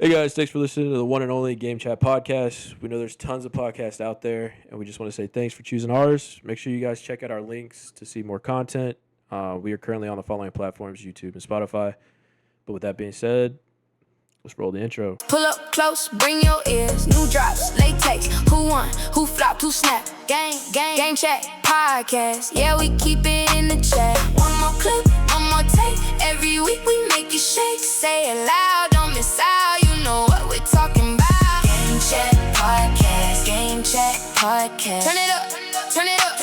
Hey guys, thanks for listening to the one and only Game Chat podcast. We know there's tons of podcasts out there, and we just want to say thanks for choosing ours. Make sure you guys check out our links to see more content. We are currently on the following platforms: YouTube and Spotify. But with that being said, let's roll the intro. Pull up close, bring your ears. New drops, latex. Who won? Who flopped? Who snapped? Game chat, podcast. Yeah, we keep it in the chat. One more clip, one more take. Every week we make you shake. Say it loud, don't miss out. You know what we're talking about. Game chat, podcast. Game chat, podcast. Turn it up, turn it up.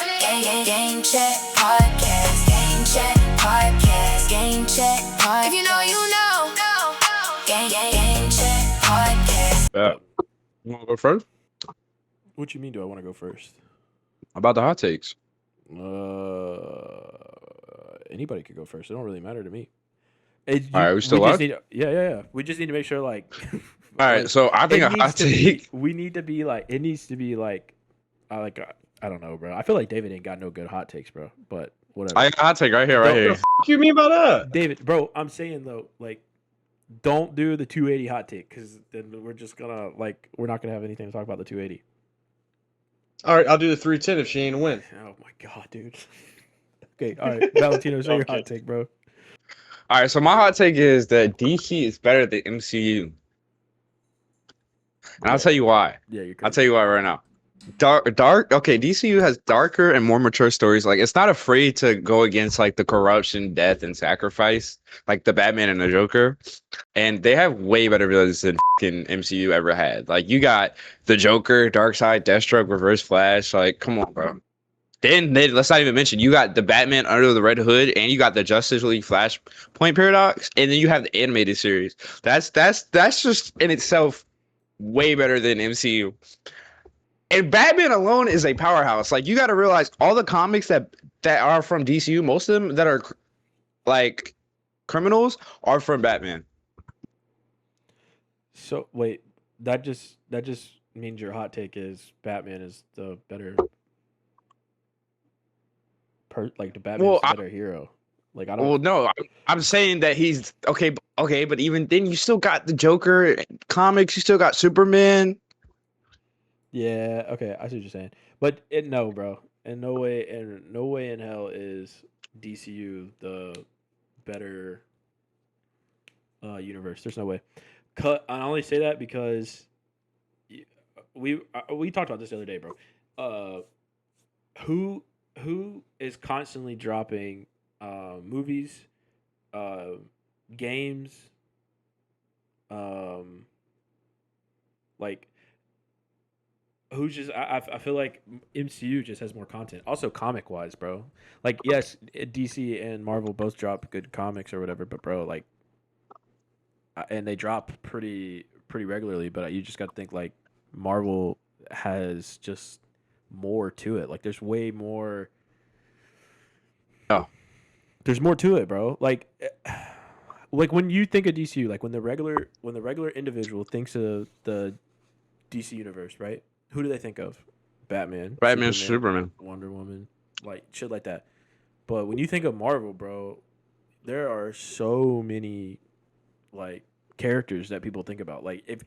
Game chat, podcast. Game chat, podcast. Game chat, podcast. If you know, you know. Game chat, podcast. You want to go first? What you mean? Do I want to go first? About the hot takes. Anybody could go first. It don't really matter to me. All right, we still live? Yeah. We just need to make sure, like. All right, so I think a hot take. We need to be like. It needs to be like. I don't know, bro. I feel like David ain't got no good hot takes, bro. But whatever. I got a hot take right here, right here. What the f*** you mean by that? David, bro, I'm saying though, like, don't do the 280 hot take because then we're just gonna we're not gonna have anything to talk about the 280. All right, I'll do the 310 if she ain't a win. Oh my god, dude. Okay, all right, Valentino, say your Okay. hot take, bro. All right, so my hot take is that DC is better than MCU. And I'll tell you why. Yeah, you're. I'll tell you why right now. Dark. Okay, DCU has darker and more mature stories. Like, it's not afraid to go against like the corruption, death, and sacrifice, like the Batman and the Joker. And they have way better villains than fucking MCU ever had. Like, you got the Joker, Darkseid, Deathstroke, Reverse Flash. Like, come on, bro. Then let's not even mention you got the Batman Under the Red Hood, and you got the Justice League Flashpoint Paradox, and then you have the animated series. That's just in itself way better than MCU. And Batman alone is a powerhouse. Like, you got to realize all the comics that are from DCU, most of them that are like criminals are from Batman. So wait, that just means your hot take is Batman is the better. The Batman's the better hero. Like, I don't. Well, no, I'm saying that he's okay, but even then, you still got the Joker comics. You still got Superman. Yeah, okay, I see what you're saying. But no, bro. In no way in hell is DCU the better universe. There's no way. I only say that because we talked about this the other day, bro. Who is constantly dropping movies, games, like who's just I feel like MCU just has more content. Also comic wise, bro. Like, yes, DC and Marvel both drop good comics or whatever, but bro, like, and they drop pretty regularly. But you just got to think like Marvel has just more to it. Like, there's way more. Oh, there's more to it, bro. Like when you think of DCU, like when the regular individual thinks of the DC universe, right? Who do they think of? Batman, Superman, Wonder Woman, like shit like that. But when you think of Marvel, bro, there are so many like characters that people think about. Like if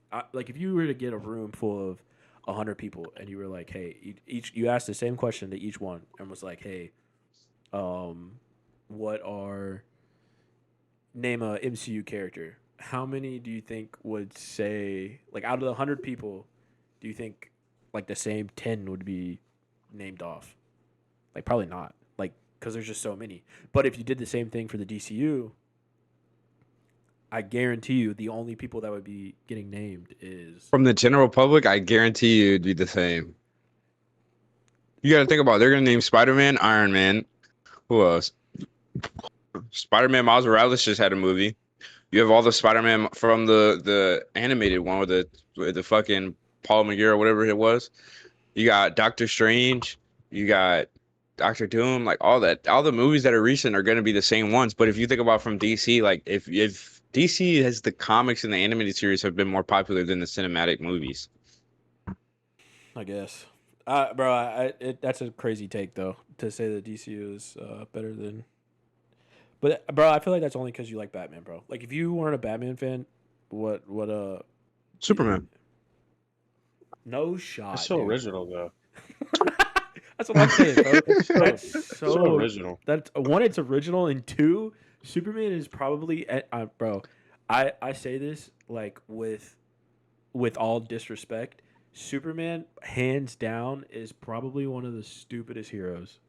you were to get a room full of 100 people and you were like, hey, you asked the same question to each one and was like, hey, what are name a MCU character? How many do you think would say, like, out of the 100 people, do you think like the same 10 would be named off? Like, probably not. Like, because there's just so many. But if you did the same thing for the DCU, I guarantee you the only people that would be getting named is from the general public. I guarantee you it'd be the same. You got to think about it. They're gonna name Spider-Man, Iron Man. Who else? Spider-Man Miles Morales just had a movie. You have all the Spider-Man from the animated one with the fucking Paul McGee or whatever it was. You got Doctor Strange. You got Doctor Doom. Like, all the movies that are recent are going to be the same ones. But if you think about from DC, like if DC has the comics and the animated series have been more popular than the cinematic movies. I guess. Bro, that's a crazy take though to say that DCU is better than. But bro, I feel like that's only because you like Batman, bro. Like, if you weren't a Batman fan, what Superman. No shot. It's so dude. original though. That's what I'm saying, bro. That's So so original. That's one. It's original, and two, Superman is probably bro. I say this like with all disrespect. Superman, hands down, is probably one of the stupidest heroes.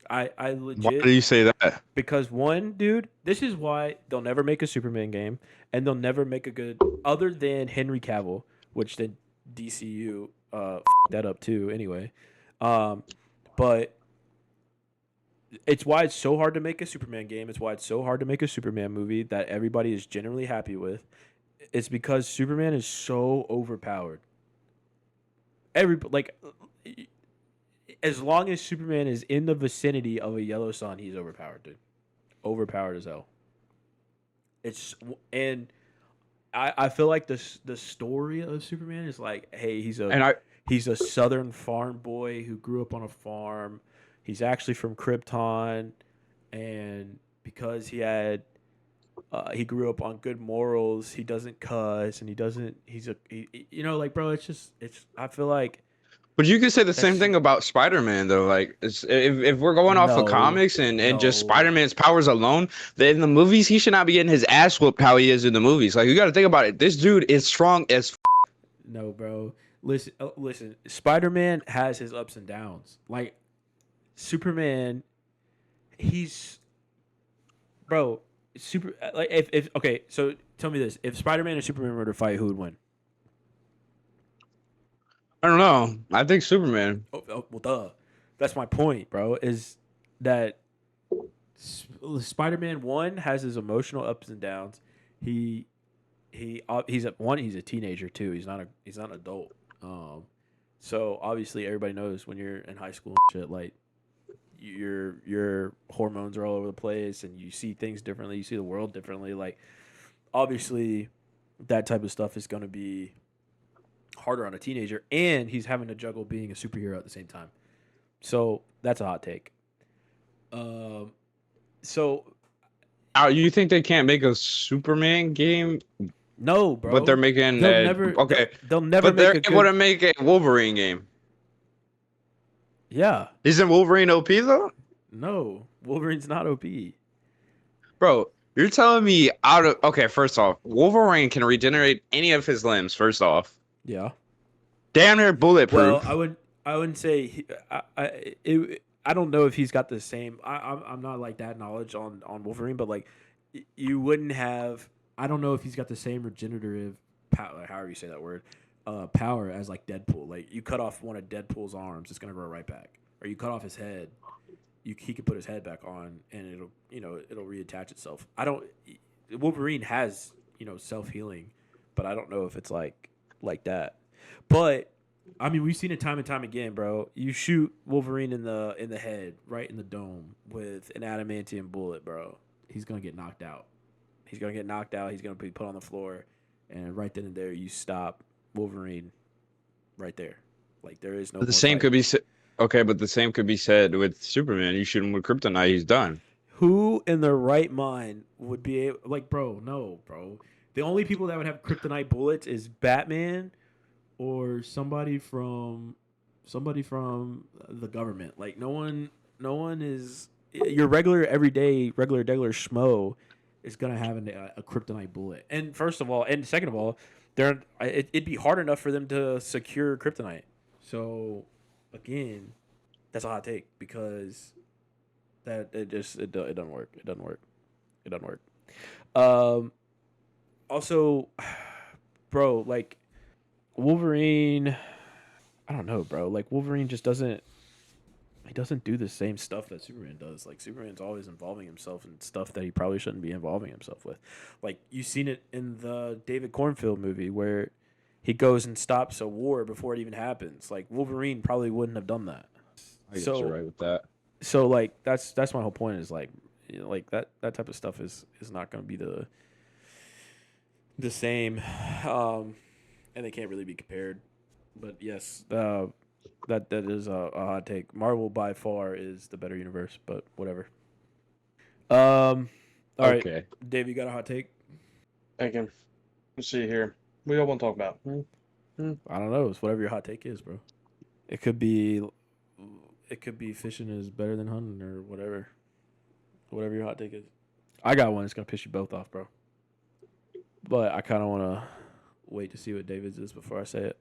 I Why legit do you say that? because one, dude, this is why they'll never make a Superman game, and they'll never make a good other than Henry Cavill, which then DCU that up too. Anyway, but it's why it's so hard to make a Superman game. It's why it's so hard to make a Superman movie that everybody is generally happy with. It's because Superman is so overpowered. As long as Superman is in the vicinity of a yellow sun, he's overpowered, dude. Overpowered as hell. And I feel like the story of Superman is like, hey, he's a southern farm boy who grew up on a farm. He's actually from Krypton, and because he grew up on good morals, he doesn't cuss, and bro, I feel like But you could say the same That's- thing about Spider-Man, though. Like, if we're going off of No, comics and just no. Spider-Man's powers alone, then in the movies, he should not be getting his ass whooped how he is in the movies. Like, you got to think about it. This dude is strong as No, bro. Listen. Spider-Man has his ups and downs. Like Superman, bro. If okay. So tell me this: if Spider-Man and Superman were to fight, who would win? I don't know. I think Superman. Well, duh. That's my point, bro. Is that Spider-Man one has his emotional ups and downs. He's a teenager too. He's not an adult. So obviously everybody knows when you're in high school and shit, like your hormones are all over the place and you see things differently. You see the world differently. Like obviously that type of stuff is going to be harder on a teenager, and he's having to juggle being a superhero at the same time. So that's a hot take. So You think they can't make a Superman game? no, bro. But they're making okay. They'll never But they're make a able good. to make a Wolverine game. Yeah, Isn't Wolverine OP though? no, Wolverine's not OP. Bro, you're telling me okay, first off, Wolverine can regenerate any of his limbs, first off. Yeah. Damn near bulletproof. Well, I wouldn't say I don't know if he's got the same. I'm not like that knowledge on Wolverine, but like you wouldn't have. I don't know if he's got the same regenerative power, however you say that word, power as like Deadpool. Like you cut off one of Deadpool's arms, it's gonna grow right back. Or you cut off his head, he could put his head back on, and it'll reattach itself. Wolverine has self healing, but I don't know if it's like that. But I mean, we've seen it time and time again, bro. You shoot Wolverine in the head, right in the dome, with an adamantium bullet, bro. He's gonna get knocked out. He's gonna get knocked out. He's gonna be put on the floor, and right then and there, you stop Wolverine. Right there, like there is no. But the same could be okay, but the same could be said with Superman. You shoot him with kryptonite, he's done. Who in their right mind would be able, like, bro? No, bro. The only people that would have kryptonite bullets is Batman or somebody from the government. Like no one is your regular degular schmo is gonna have a kryptonite bullet. And first of all, and second of all, it'd be hard enough for them to secure kryptonite. So again, that's a hot take because it doesn't work. It doesn't work. Also, bro, like Wolverine, I don't know, bro. Like Wolverine just doesn't do the same stuff that Superman does. Like Superman's always involving himself in stuff that he probably shouldn't be involving himself with. Like you've seen it in the David Cornfield movie where he goes and stops a war before it even happens. Like Wolverine probably wouldn't have done that. I guess you're right with that. So like that's my whole point is like like that type of stuff is not going to be the same, and they can't really be compared. But yes, that is a hot take. Marvel by far is the better universe, but whatever. All right, Okay. Dave, you got a hot take? Thinking. Let's see here. What y'all want to talk about? I don't know. It's whatever your hot take is, bro. It could be fishing is better than hunting or whatever. Whatever your hot take is. I got one that's gonna piss you both off, bro. But I kind of want to wait to see what David's is before I say it.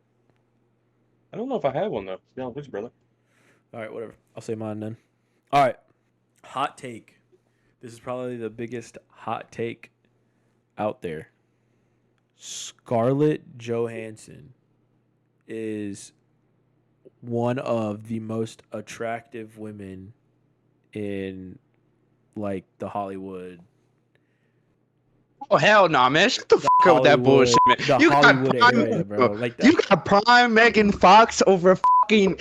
I don't know if I have one though. Yeah, which brother? All right, whatever. I'll say mine then. All right, hot take. This is probably the biggest hot take out there. Scarlett Johansson is one of the most attractive women in like the Hollywood. Oh hell no, man! Shut the fuck up with that Hollywood- bullshit, man. the You got Hollywood prime, area, bro. Like that. you got prime Megan Fox over fucking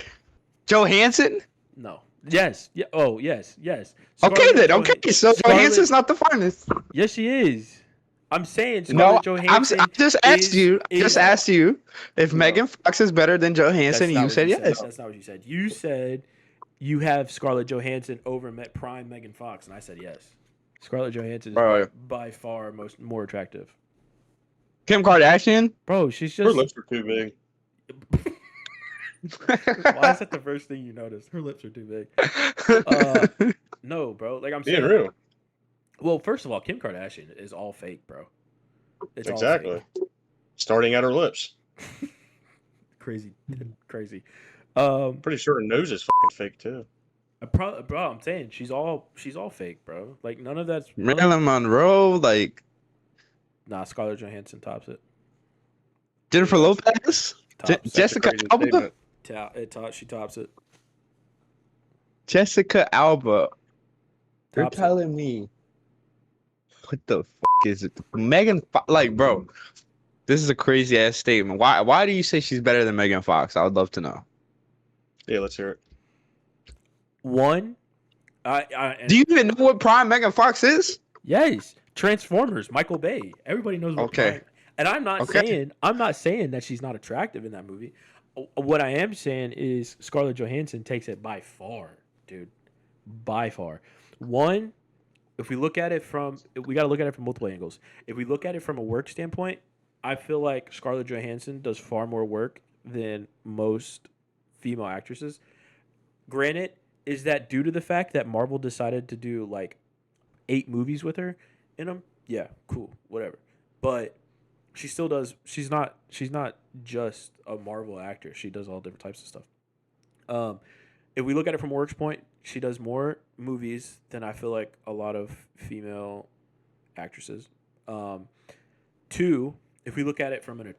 Johansson. No. Yes. Yeah. Oh, yes. Yes. Okay Scarlett then. Johan- Okay, so Scarlett- Johansson's not the finest. Yes, she is. I'm saying No, Scarlett Johansson. I just asked is- you. I is- just asked you if No. Megan Fox is better than That's Johansson, and not you what said yes. That's not what you said. You said you have Scarlett Johansson over prime Megan Fox, and I said yes. Scarlett Johansson is Bro. by far more attractive. Kim Kardashian. Bro, she's Her just. lips are too big. Why is that the first thing you notice? Her lips are too big. No, bro. Like I'm Being saying. real. Well, first of all, Kim Kardashian is all fake, bro. It's all Exactly. fake. Starting at her lips. Crazy. Crazy. Pretty sure her nose is fucking fake too. Bro, I'm saying she's all fake, bro. Like none of that's Marilyn Monroe, like Nah, Scarlett Johansson tops it. Jennifer Lopez, Tops it. Jessica crazy Alba, statement. She tops it. Jessica Alba. You're Tops it. telling me what the fuck is it? Megan, like, bro, this is a crazy ass statement. Why do you say she's better than Megan Fox? I would love to know. Yeah, let's hear it. One, Do you even know what prime Megan Fox is? yes, Transformers, Michael Bay. Everybody knows what. Okay. Prime- And I'm not saying that she's not attractive in that movie. What I am saying is Scarlett Johansson takes it by far, dude. By far. One, if we look at it we got to look at it from multiple angles. If we look at it from a work standpoint, I feel like Scarlett Johansson does far more work than most female actresses. Granted, is that due to the fact that Marvel decided to do like 8 movies with her in them? Yeah, cool, whatever. But she still does. She's not just a Marvel actor. She does all different types of stuff. If we look at it from a works point, she does more movies than I feel like a lot of female actresses. 2, if we look at it from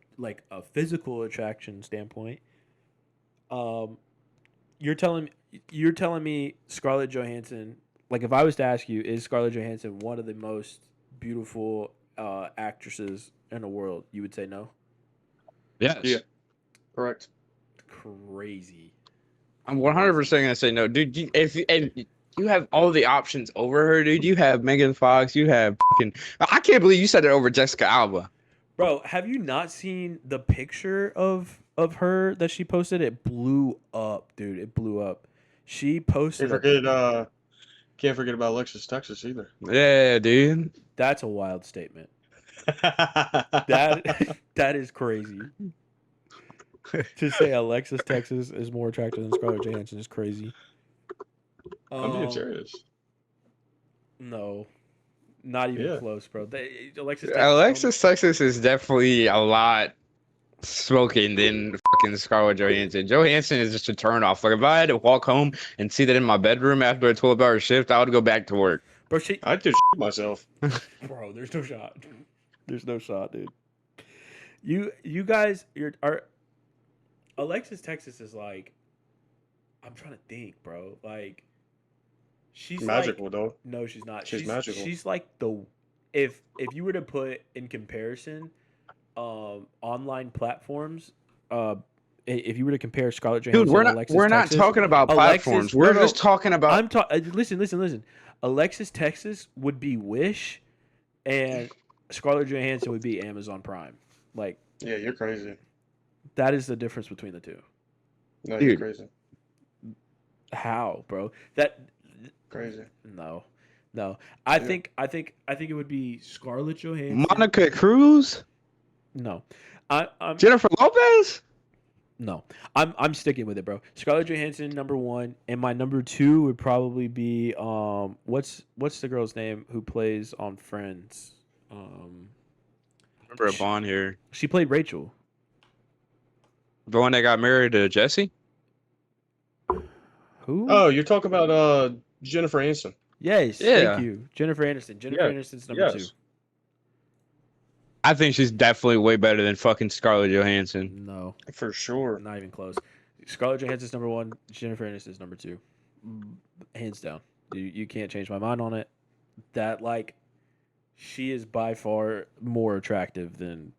a physical attraction standpoint, you're telling me Scarlett Johansson. Like if I was to ask you, is Scarlett Johansson one of the most beautiful actresses in the world? You would say no. Yes. Yeah. Correct. Crazy. I'm 100% gonna say no, dude. You have all the options over her, dude. You have Megan Fox. You have fucking. I can't believe you said it over Jessica Alba. Bro, have you not seen the picture of her that she posted? It blew up, dude. It blew up. She posted. Can't forget about Alexis Texas either. Yeah, dude. That's a wild statement. That is crazy. To say Alexis Texas is more attractive than Scarlett Johansson is crazy. I'm being serious. No, not even Yeah. close, bro. Alexis Texas is definitely a lot smoking than fucking Scarlett Johansson. Johansson is just a turn off. Like if I had to walk home and see that in my bedroom after a 12-hour shift, I would go back to work. Bro, I'd do myself. bro, there's no shot. There's no shot, dude. You guys, Alexis Texas is like, I'm trying to think, bro. Like, she's Magical, like, though. no, she's not. She's magical. She's like if you were to put in comparison, online platforms, if you were to compare Scarlett Johansson, Dude, we're and not Alexis we're not Texas, talking about Alexis- platforms. no, We're no. just talking about. Listen. Alexis Texas would be Wish, and Scarlett Johansson would be Amazon Prime. Like, Yeah, you're crazy. that is the difference between the two. No, Dude. you're crazy. How, bro? That Crazy. no. I Yeah. think it would be Scarlett Johansson. Monica Cruz. No, I'm Jennifer Lopez? no. I'm sticking with it, bro. Scarlett Johansson number one, and my number two would probably be what's the girl's name who plays on Friends? Um, Remember a sh- blonde here. she played Rachel. The one that got married to Jesse? Who? Oh, you're talking about Jennifer Aniston. Yes, thank Yeah. you, Jennifer Aniston. Jennifer Yes, Aniston's number two. yes. I think she's definitely way better than fucking Scarlett Johansson. No, For sure. not even close. Scarlett Johansson's number one. Jennifer Aniston's number two. Hands down. You can't change my mind on it. That like, she is by far more attractive than,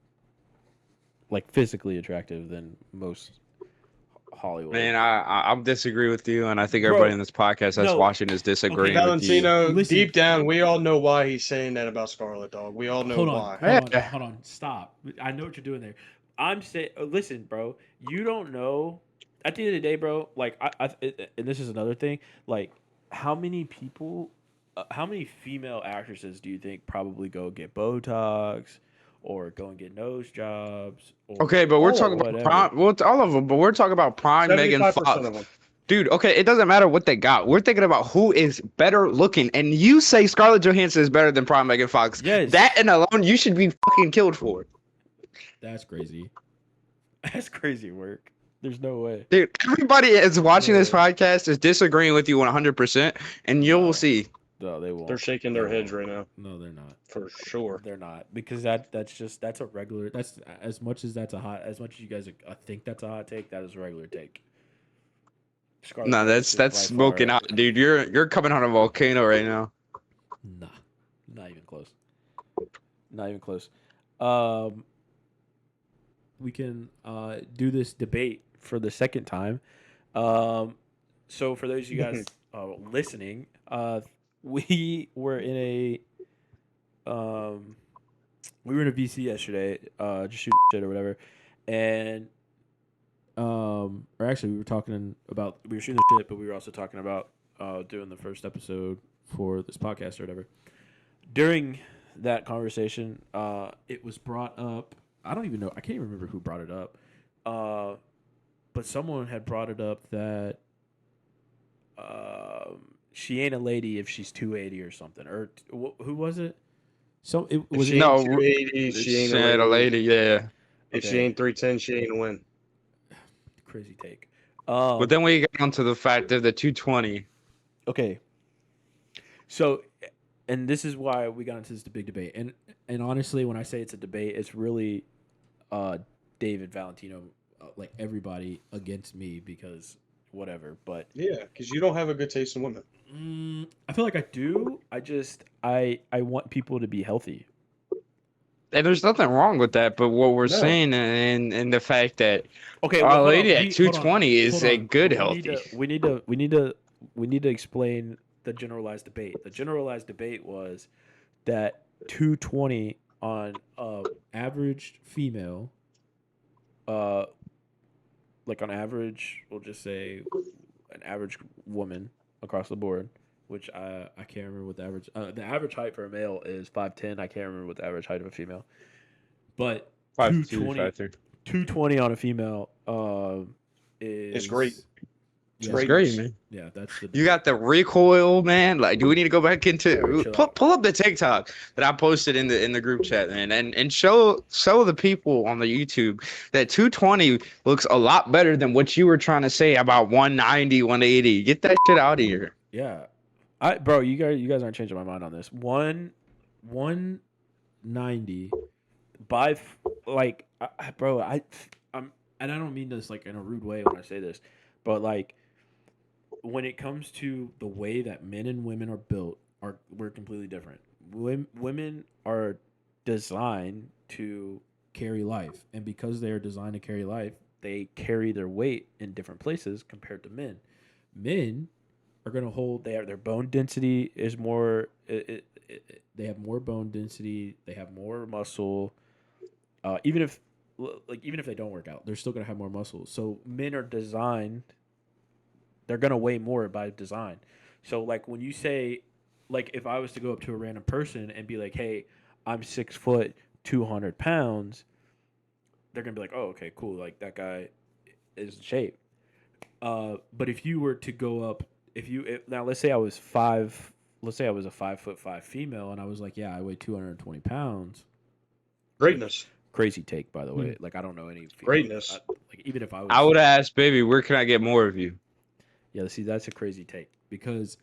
like, physically attractive than most Hollywood. Man, I disagree with you, and I think Bro, everybody in this podcast that's no. watching is disagreeing with you. Valentino, Listen. deep down, we all know why he's saying that about Scarlett, dog. We all know hold why. on, Yeah. hold on, stop. I know what you're doing there. I'm saying, listen, bro. You don't know. At the end of the day, bro. Like, and this is another thing. Like, how many people, how many female actresses do you think probably go get Botox, or go and get nose jobs? Or Okay, but we're All talking of about whatever? prime. Well, it's all of them, but we're talking about prime Megan 75% Fox. of them. Dude, okay, it doesn't matter what they got. We're thinking about who is better looking, and you say Scarlett Johansson is better than prime Megan Fox. Yes. That and alone, you should be fucking killed for. That's crazy. That's crazy work. There's no way. Dude, everybody is watching this Yeah. podcast is disagreeing with you 100%, and you will see. No, they won't. They're shaking their They heads won't. right now. No, they're not. For sure. They're not, because that's a regular. That's as much as you guys think that's a hot take. That is a regular take. Scarlett No, Johansson that's by smoking far- hot, dude. You're coming on a volcano right now. Nah, not even close. Not even close. We can do this debate for the second time. So for those of you guys listening, we were in a VC yesterday, just shooting shit or whatever, and or actually we were shooting the shit, but we were also talking about doing the first episode for this podcast or whatever. During that conversation, it was brought up. I don't even know. I can't even remember who brought it up. But someone had brought it up that she ain't a lady if she's 280 or something. Or who was it? So it If was she it, No, ain't 280, she ain't a lady, yeah. If she Okay. ain't 310, she ain't a win. crazy take. But then we got onto the fact of the 220. Okay. So, and this is why we got into this big debate. And honestly, when I say it's a debate, it's really David Valentino, like everybody against me because whatever. But Yeah, because you don't have a good taste in women. I feel like I do. I want people to be healthy. And there's nothing wrong with that, but what we're No. saying in the fact that Okay, our hold lady on. at Hold 220 is hold a on. good We healthy. need to explain the generalized debate. The generalized debate was that 220 on average female, like on average, we'll just say an average woman across the board, which I can't remember what the average height for a male is 5'10". I can't remember what the average height of a female, but 5'2", 220 5'3". 220 on a female is It's great. Yeah, It's great, man. Yeah, that's the You got the recoil, man. Like, do we need to go back into Alright, chill pull up the TikTok that I posted in the group chat, man, and show the people on the YouTube that 220 looks a lot better than what you were trying to say about 190, 180. Get that shit out of here. Yeah, bro, you guys aren't changing my mind on this. 190 by bro, I'm and I don't mean this like in a rude way when I say this, but like when it comes to the way that men and women are built, we're completely different. Women are designed to carry life, and because they are designed to carry life, they carry their weight in different places compared to men. Men are going to hold their bone density is more. They have more bone density. They have more muscle. Even if they don't work out, they're still going to have more muscle. So men are designed. They're going to weigh more by design. So like when you say, like if I was to go up to a random person and be like, "Hey, I'm 6 foot, 200 pounds," they're gonna be like, oh, okay, cool, like that guy is in shape. But if you were to go up, now let's say I was let's say I was a 5'5" female, and I was like, yeah, I weigh 220 pounds. Greatness. Crazy take, by the way. Like I don't know any female, Greatness. like even if I was, I would ask, baby, where can I get more of you? yeah. See, that's a crazy take because,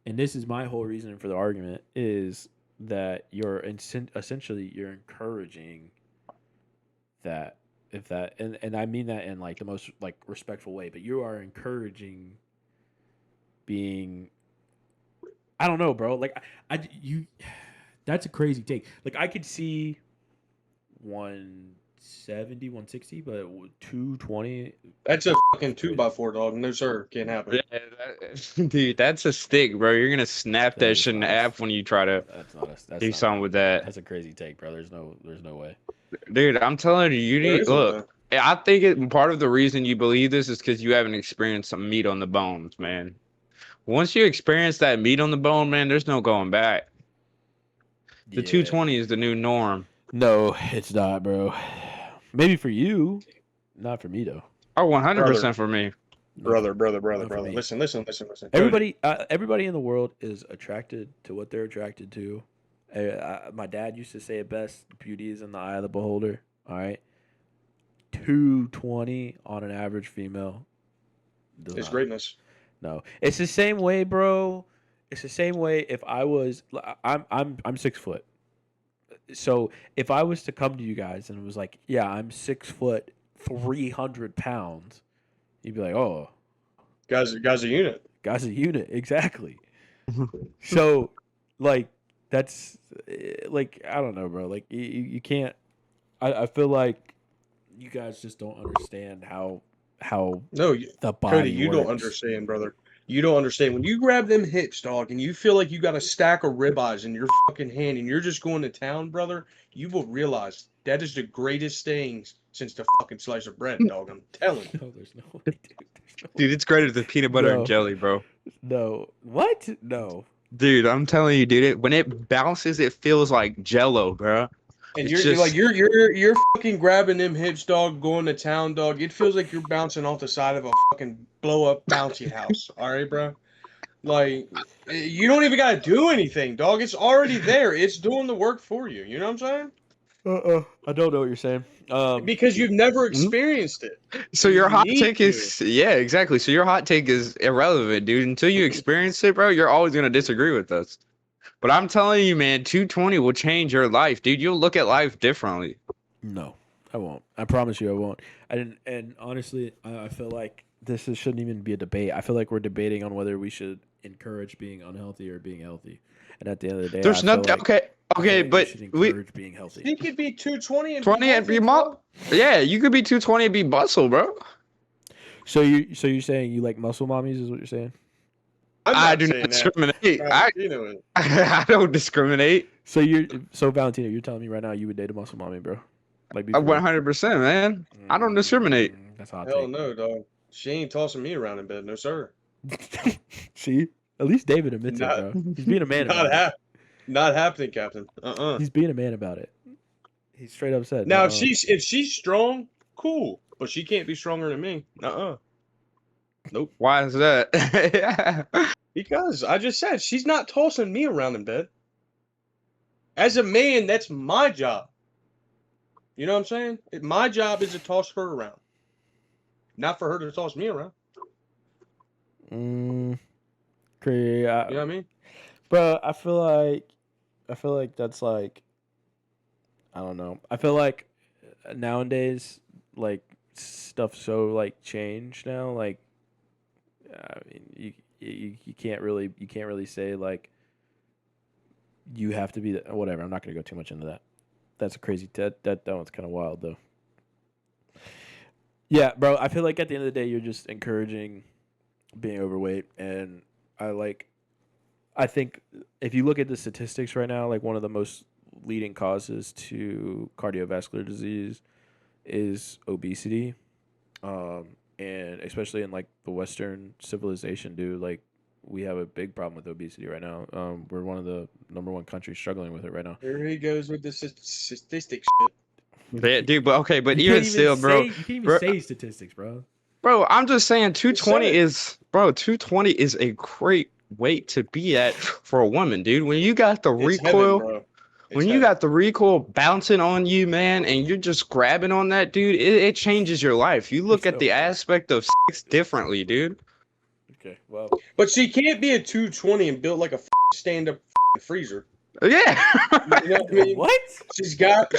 and this is my whole reason for the argument is that essentially you're encouraging that if that and I mean that in like the most like respectful way, but you are encouraging being I don't know, bro. Like you that's a crazy take. Like I could see 170, 160, but 220 That's a fucking 2x4, dog. No, sir. Can't happen. Yeah, dude, that's a stick, bro. You're gonna snap That that is shit in not half when you try to that's do not something with that. that's a crazy take, bro. There's no way. Dude, I'm telling you, you There need is a look. way. I think part of the reason you believe this is because you haven't experienced some meat on the bones, man. Once you experience that meat on the bone, man, there's no going back. The Yeah. 220 is the new norm. No, it's not, bro. Maybe for you, not for me though. Oh, 100% for me. Brother. Not for me. Listen. Everybody in the world is attracted to what they're attracted to. My dad used to say it best: "Beauty is in the eye of the beholder." All right, 220 on an average female. does It's not- greatness. No, it's the same way, bro. It's the same way. If I was, I'm 6 foot. So if I was to come to you guys and it was like, yeah, I'm 6 foot, 300 pounds, you'd be like, oh, Guys a unit. guy's a unit, exactly. So, like, that's like I don't know, bro. Like, you can't. I feel like you guys just don't understand how No, the body Cody, you don't works. understand, brother. You don't understand. When you grab them hips, dog, and you feel like you got a stack of ribeyes in your fucking hand and you're just going to town, brother, you will realize that is the greatest thing since the fucking slice of bread, dog. I'm telling you. No, there's no way, dude. There's no Dude, it's greater than peanut butter Bro. and jelly, bro. No. What? No. Dude, I'm telling you, dude, when it bounces, it feels like jello, bro. And It's you're like just- you're fucking grabbing them hips, dog, going to town, dog. It feels like you're bouncing off the side of a fucking blow up bouncy house. All right, bro. Like you don't even gotta do anything, dog. It's already there. It's doing the work for you. You know what I'm saying? I don't know what you're saying. Because you've never experienced it. So your hot need take to. is yeah, exactly. So your hot take is irrelevant, dude. Until you experience it, bro, you're always gonna disagree with us. But I'm telling you, man, 220 will change your life, dude. You'll look at life differently. No, I won't. I promise you, I won't. And honestly, I feel like shouldn't even be a debate. I feel like we're debating on whether we should encourage being unhealthy or being healthy. And at the end of the day, There's I feel nothing. like- Okay, I feel okay, like we but should we encourage being healthy. He could be 220 and 20 and be yeah, you could be 220 and be muscle, bro. So you're saying you like muscle mommies? Is what you're saying? I do not discriminate. I don't discriminate. So Valentino, you're telling me right now you would date a muscle mommy, bro? Like be for real? 100%, man. I don't discriminate. That's a hot Hell take. no, dog. She ain't tossing me around in bed, no sir. See, at least David admits Not- it, bro. He's being a man about it. Not happening, Captain. He's being a man about it. He straight up said. Now "No." if she's strong, cool, but she can't be stronger than me. Nope. Why is that? Because I just said she's not tossing me around in bed. As a man, that's my job. You know what I'm saying? My job is to toss her around, not for her to toss me around. Crazy. You know what I mean? Bro, I feel like that's like, I don't know. I feel like nowadays, like stuff so like changed now. Like, I mean, you can't really say like you have to be whatever. I'm not gonna go too much into that. That's a crazy. That one's kind of wild though. Yeah, bro. I feel like at the end of the day, you're just encouraging being overweight, and I think if you look at the statistics right now, like one of the most leading causes to cardiovascular disease is obesity, and especially in like the Western civilization, dude. Like we have a big problem with obesity right now. We're one of the number one countries struggling with it right now. Here he goes with the statistic shit. Yeah, dude, but okay, but You even can't even still, bro, say you can't even bro, say statistics, bro. bro, I'm just saying Just said 220 it. is, bro, 220 is a great weight to be at for a woman, dude. When you got the It's heaven, recoil, bro. It's when you heaven. got the recoil bouncing on you, man, and you're just grabbing on that, dude, it changes your life. You look There's at no the way. aspect of sex differently, dude. Okay, well, But she can't be a 220 and built like a stand-up freezer. Yeah. You know what I mean? what? She's got to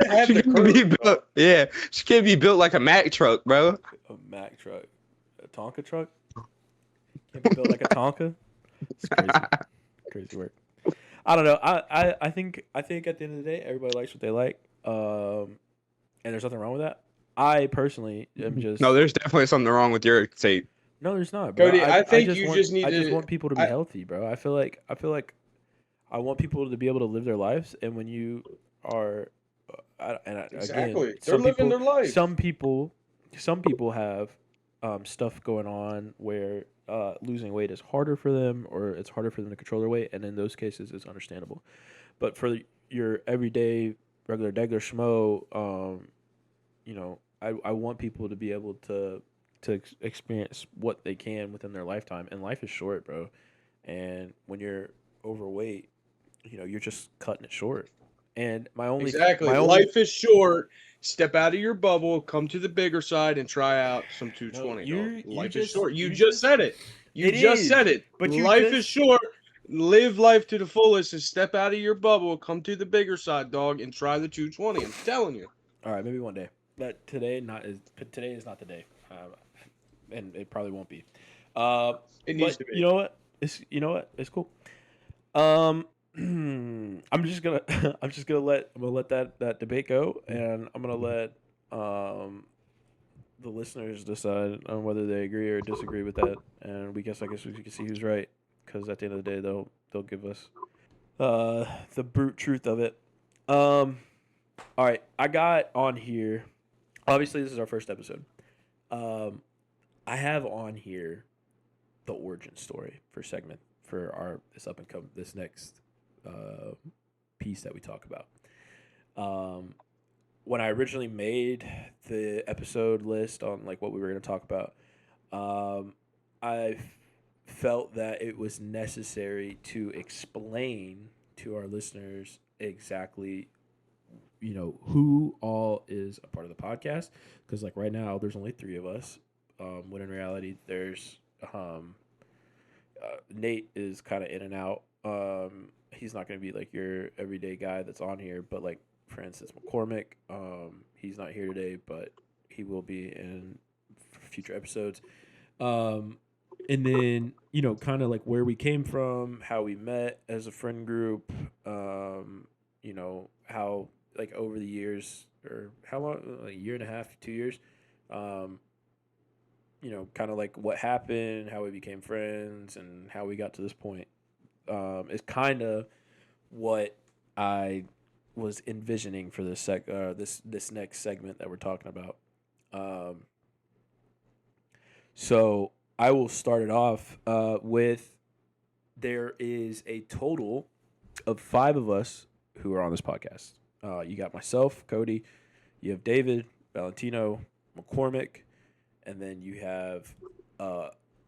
have She the can curve. be Bro. built, yeah, she can be built like a Mack truck, bro. A Mack truck, a Tonka truck can't be built like a Tonka. It's crazy, crazy work. I don't know. I think at the end of the day, everybody likes what they like, and there's nothing wrong with that. I personally am just No, there's definitely something wrong with your tape. no, there's not, bro. Cody, I I think just you want just need I just to. want people to be I, healthy, bro. I feel like I want people to be able to live their lives, and when you are, again, exactly. They're living their life. some people have stuff going on where losing weight is harder for them, or it's harder for them to control their weight, and in those cases, it's understandable. But for your everyday regular degular schmo, I want people to be able to experience what they can within their lifetime, and life is short, bro. And when you're overweight, you're just cutting it short. And Exactly. my only Life is short. Step out of your bubble. Come to the bigger side and try out some 220. Dog. Life is short. You just said it. You It just is, said it. but you Life is just short. Live life to the fullest and step out of your bubble. Come to the bigger side, dog, and try the 220. I'm telling you. all right, maybe one day. But today is not the day, and it probably won't be. It needs But to be. it's cool. Um, I'm just gonna I'm gonna let that debate go, and I'm gonna let the listeners decide on whether they agree or disagree with that, and I guess we can see who's right, because at the end of the day, they'll give us the brute truth of it. All right, I got on here. Obviously, this is our first episode. I have on here the origin story for our this next piece that we talk about. When I originally made the episode list on like what we were going to talk about, I felt that it was necessary to explain to our listeners exactly who all is a part of the podcast, because like right now there's only 3 of us, when in reality there's Nate is kind of in and out. He's not going to be like your everyday guy that's on here, but like for instance McCormick, he's not here today, but he will be in future episodes. And then kind of like where we came from, how we met as a friend group, how like over the years, or how long, like a year and a half, 2 years, kind of like what happened, how we became friends, and how we got to this point, is kind of what I was envisioning for this next segment that we're talking about. So I will start it off with, there is a total of 5 of us who are on this podcast. You got myself, Cody, you have David, Valentino, McCormick, and then you have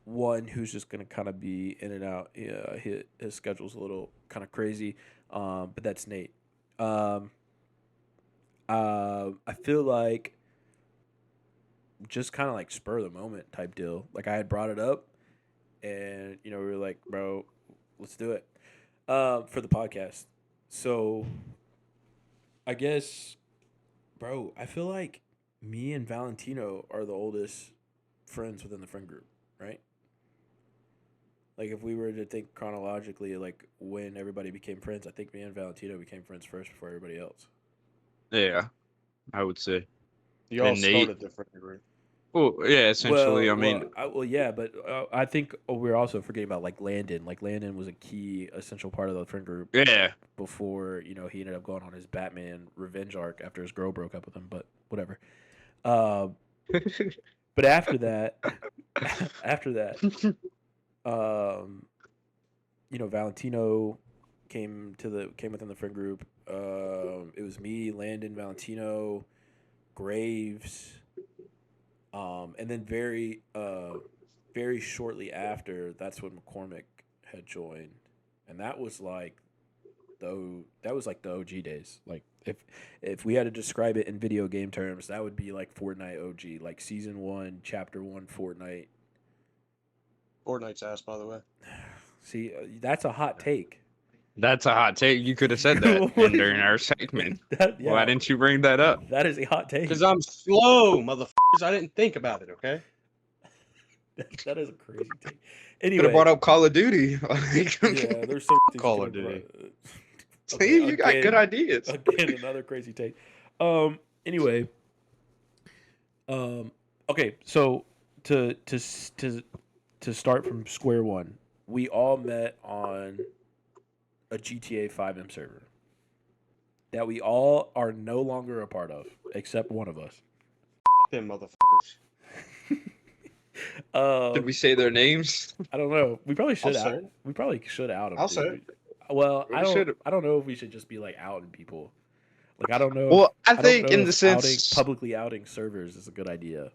one who's just going to kind of be in and out. His schedule's a little kind of crazy, but that's Nate. I feel like just kind of like spur of the moment type deal. Like I had brought it up, and we were like, bro, let's do it for the podcast. So I guess, bro, I feel like me and Valentino are the oldest friends within the friend group, right? Like if we were to think chronologically, like when everybody became friends, I think me and Valentino became friends first before everybody else. Yeah, I would say. You all And Nate. started different degree. Well, yeah, essentially. I mean, yeah, but I think we're also forgetting about like Landon. Like Landon was a key, essential part of the friend group. yeah. Before he ended up going on his Batman revenge arc after his girl broke up with him. But whatever. But after that, Valentino came within the friend group. It was me, Landon, Valentino, Graves, and then very shortly after, that's when McCormick had joined, and that was like the OG days. Like if we had to describe it in video game terms, that would be like Fortnite OG, like season 1, chapter 1 Fortnite. Fortnite's ass, by the way. See, that's a hot take. That's a hot take. You could have said that during our segment. Yeah, Why didn't you bring that up? that is a hot take. Because I'm slow, motherfuckers. I didn't think about it, okay? That is a crazy take. Could Anyway, have brought up Call of Duty. yeah, there's so many things Call you of could've Duty. brought- See, you got good again- ideas. Again, another crazy take. Anyway. Okay, so to start from square one, we all met on a GTA 5M server that we all are no longer a part of, except one of us. Them motherfuckers. Did we say their names? I don't know. We probably should I'll say out. it. We probably should out them. I'll say dude. Well, We I don't. should've. I don't know if we should just be like outing people. Like I don't know. Well, I don't think know in if the sense, publicly outing servers is a good idea.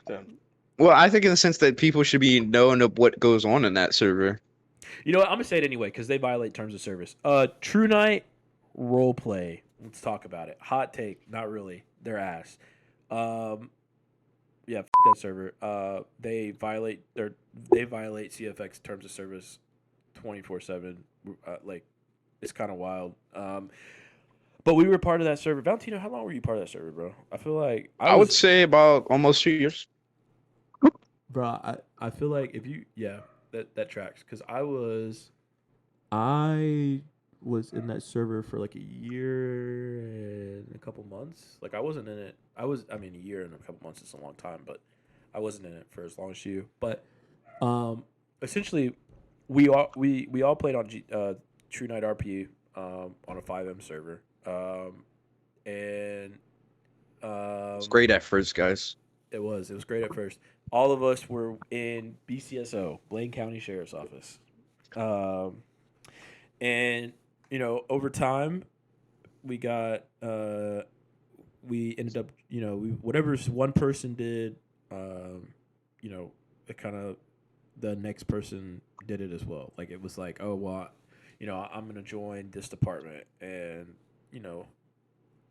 Them. well, I think in the sense that people should be knowing of what goes on in that server. You know what? I'm gonna say it anyway because they violate terms of service. True Night role play. Let's talk about it. Hot take. Not really. Their ass. Yeah, that server. They violate CFX terms of service 24/7. Like, it's kind of wild. But we were part of that server. Valentino, how long were you part of that server, bro? I feel like I would say about almost 2 years. bro. I feel like if you that tracks because I was in that server for like a year and a couple months. Like I wasn't in it. A year and a couple months is a long time, but I wasn't in it for as long as you. But essentially, we all played on True Night RP on a 5M server, and It's great at first, guys. it was great at first. All of us were in BCSO, Blaine County Sheriff's Office, and over time, we got we ended up whatever one person did, it kind of the next person did it as well. Like it was like, oh well, I'm gonna join this department, and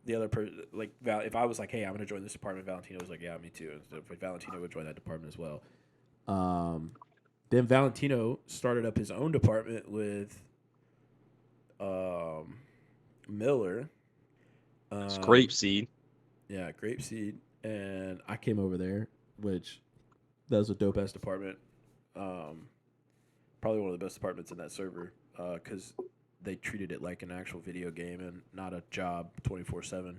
the other person, like if I was like, hey, I'm gonna join this department, Valentino was like, yeah, me too. And so Valentino would join that department as well. Then Valentino started up his own department with Miller. It's Grapeseed. Yeah, Grapeseed, and I came over there, which that was a dope ass department. Probably one of the best departments in that server, because they treated it like an actual video game and not a job 24/7.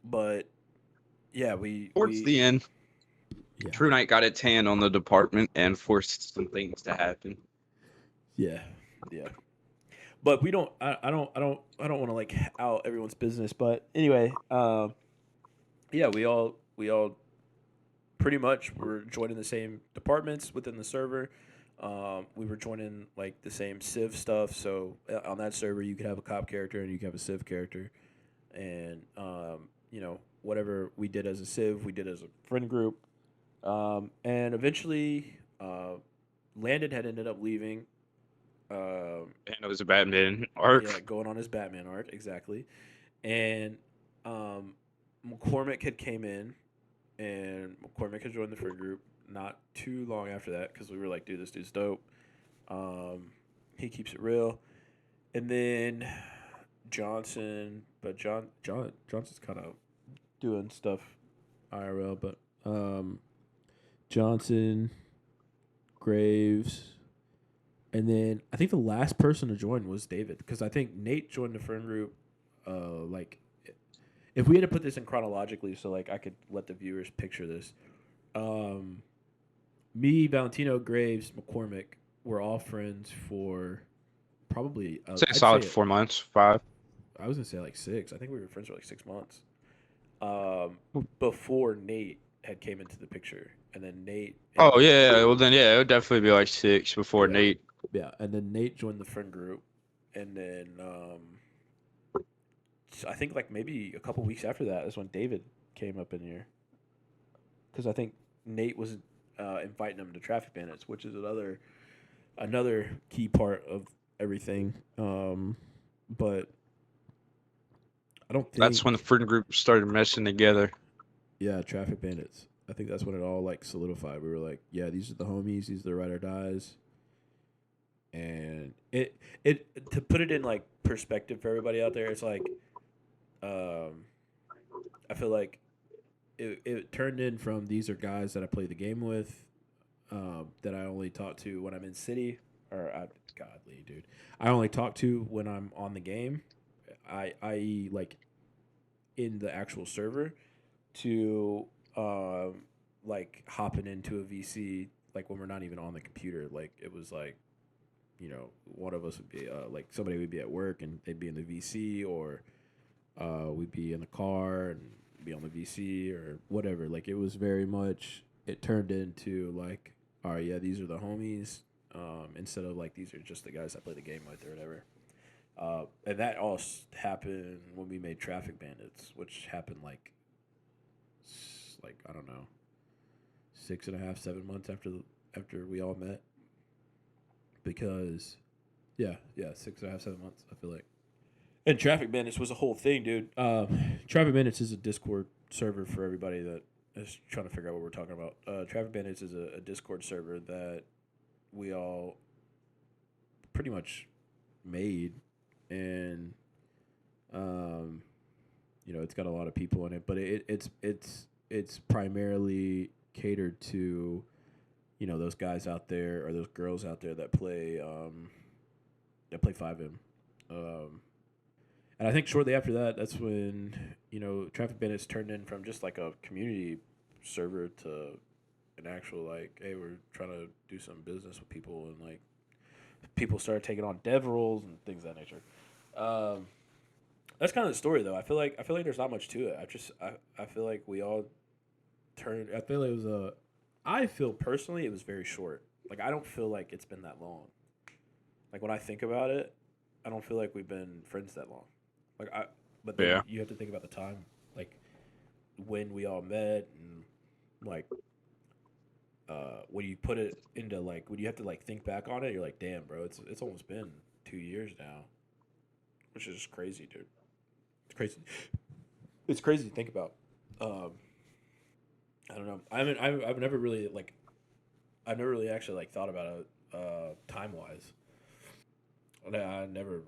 But yeah, Towards the end, yeah. True Night got its hand on the department and forced some things to happen. Yeah. But we don't. I don't want to like out everyone's business. But anyway, yeah, we all pretty much were joining the same departments within the server. We were joining like the same Civ stuff. So on that server, you could have a cop character and you could have a Civ character, and whatever we did as a Civ, we did as a friend group, and eventually, Landon had ended up leaving. And it was a Batman arc. Yeah, going on his Batman arc, exactly. And McCormick had came in, and McCormick had joined the friend group not too long after that because we were like, dude, this dude's dope. He keeps it real. And then Johnson, but Johnson's kind of doing stuff IRL, but Johnson, Graves. And then I think the last person to join was David because I think Nate joined the friend group. Like, if we had to put this in chronologically, so like I could let the viewers picture this. Me, Valentino, Graves, McCormick were all friends for probably Say a solid 4 months, 5. I was gonna say like 6. I think we were friends for like 6 months. Before Nate had came into the picture, and then Nate. Oh yeah. Well then, yeah, it would definitely be like 6 before Yeah. Nate. Yeah, and then Nate joined the friend group, and then I think like maybe a couple weeks after that is when David came up in here, because I think Nate was inviting him to Traffic Bandits, which is another key part of everything. But I don't think That's when the friend group started meshing together. yeah, Traffic Bandits. I think that's when it all like solidified. We were like, yeah, these are the homies, these are the ride or dies. And it to put it in like perspective for everybody out there, it's like um I feel like it turned in from these are guys that I play the game with, that I only talk to when I'm in city, godly dude, I only talk to when I'm on the game, i.e. like in the actual server, to like hopping into a VC like when we're not even on the computer. Like it was like, one of us would be like somebody would be at work and they'd be in the VC, or we'd be in the car and be on the VC or whatever. Like it was very much. It turned into like, all right, yeah, these are the homies. Instead of like these are just the guys I play the game with or whatever. And that all happened when we made Traffic Bandits, which happened like I don't know, 6.5, 7 months after we all met. Because, yeah, 6.5, 7 months. I feel like. And Traffic Bandits was a whole thing, dude. Traffic Bandits is a Discord server for everybody that is trying to figure out what we're talking about. Traffic Bandits is a Discord server that we all pretty much made, and it's got a lot of people in it, but it's primarily catered to those guys out there or those girls out there that play 5M. And I think shortly after that, that's when Traffic Bandits turned in from just like a community server to an actual like, hey, we're trying to do some business with people, and like people started taking on dev roles and things of that nature. That's kind of the story, though. I feel like there's not much to it. I feel like we all turned. I feel personally it was very short. Like I don't feel like it's been that long. Like when I think about it, I don't feel like we've been friends that long. But then Yeah. you have to think about the time, like when we all met, and like when you put it into like when you have to like think back on it, you're like, damn, bro, it's almost been 2 years now, which is crazy, dude. It's crazy. It's crazy to think about. I don't know. I've never really actually like thought about it time wise. I Yeah. never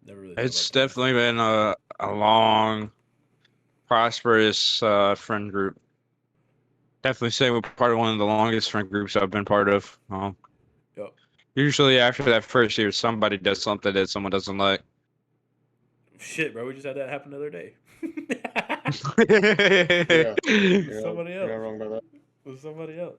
really thought It's about time. definitely been a long, prosperous friend group. Definitely say we're part of one of the longest friend groups I've been part of. Yep. Usually after that first year, somebody does something that someone doesn't like. Shit, bro, we just had that happen the other day. Yeah, Somebody you're else. not wrong about that. With somebody else.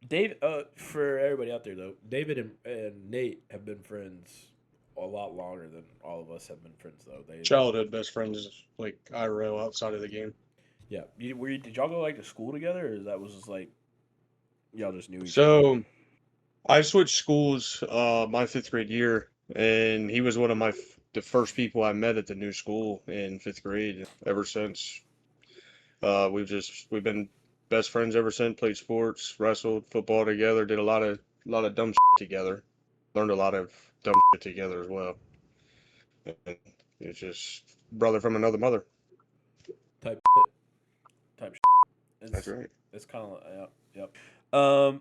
Dave. For everybody out there though, David and Nate have been friends a lot longer than all of us have been friends though. Childhood best friends, like IRL outside of the game. Yeah. Did y'all go like to school together, or that was just like y'all just knew each other? So I switched schools my fifth grade year, and he was one of the first people I met at the new school in fifth grade. Ever since, we've been best friends ever since. Played sports, wrestled, football together, did a lot of dumb shit together. Learned a lot of dumb shit together as well. And it's just brother from another mother. Type type. That's right. It's kind of yep. All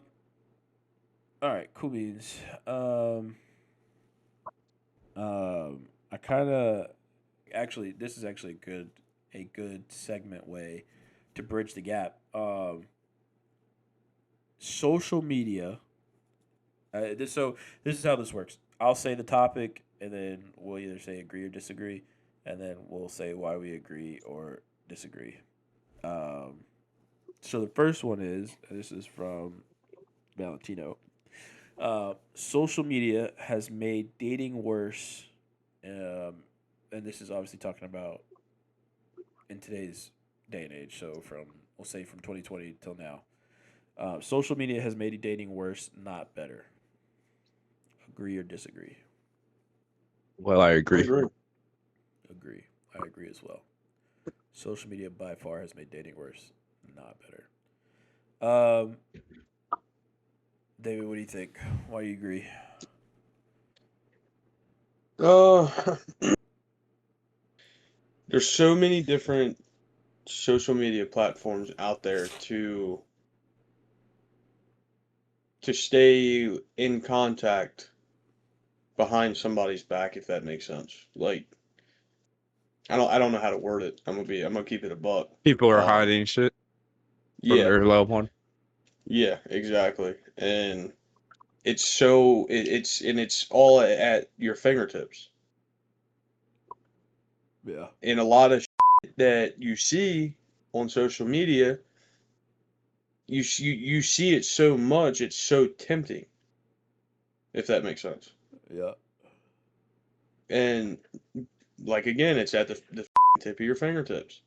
right, cool beans. I kind of actually this is actually a good segment way to bridge the gap. Social media. This is how this works. I'll say the topic, and then we'll either say agree or disagree, and then we'll say why we agree or disagree. Um, so the first one is, and this is from Valentino. Social media has made dating worse, and this is obviously talking about in today's day and age. So we'll say from 2020 till now, social media has made dating worse, not better. Agree or disagree? Well, I I agree. agree. Agree. I agree as well. Social media by far has made dating worse, not better. Um, David, what do you think? Why do you agree? Uh, there's so many different social media platforms out there to stay in contact behind somebody's back, if that makes sense. Like, I don't know how to word it. I'm gonna keep it a buck. People are Um, hiding shit from yeah, their loved one. yeah, exactly. And it's all at your fingertips. Yeah. And a lot of that you see on social media, you see it so much, it's so tempting, if that makes sense. Yeah. And like again, it's at the tip of your fingertips.